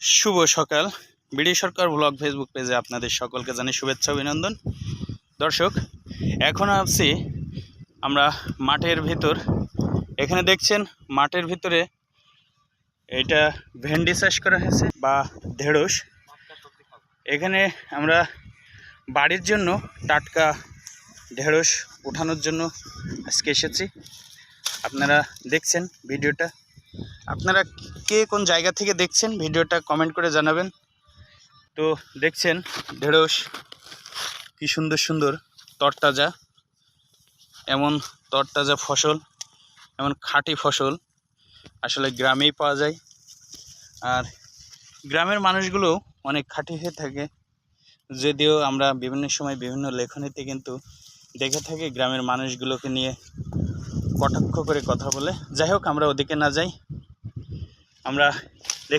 শুভ সকাল। বিডি সরকার blog Facebook পেজে আপনাদের সকলকে জানাই শুভেচ্ছা অভিনন্দন। দর্শক, এখন আছি আমরা মাঠের ভিতর। এখানে দেখছেন মাঠের ভিতরে এটা ভেন্ডি চাষ করা হয়েছে বা ঢেঁড়স। এখানে আমরা বাড়ির জন্য টাটকা ঢেঁড়স ওঠানোর জন্য আজকে এসেছি। আপনারা দেখছেন ভিডিওটা। আপনারা কে কোন জায়গা থেকে দেখছেন ভিডিওটা কমেন্ট করে জানাবেন। তো দেখছেন ঢেঁড়স কি সুন্দর সুন্দর তরতাজা, এমন তরতাজা ফসল, এমন খাঁটি ফসল আসলে গ্রামেই পাওয়া যায়। আর গ্রামের মানুষগুলো অনেক খাঁটি হয়ে থাকে, যদিও আমরা বিভিন্ন সময় বিভিন্ন লেখনীতে কিন্তু দেখে থাকি গ্রামের মানুষগুলোকে নিয়ে কটাক্ষ করে কথা বলে। যাই হোক, আমরা ওদিকে না যাই, আমরা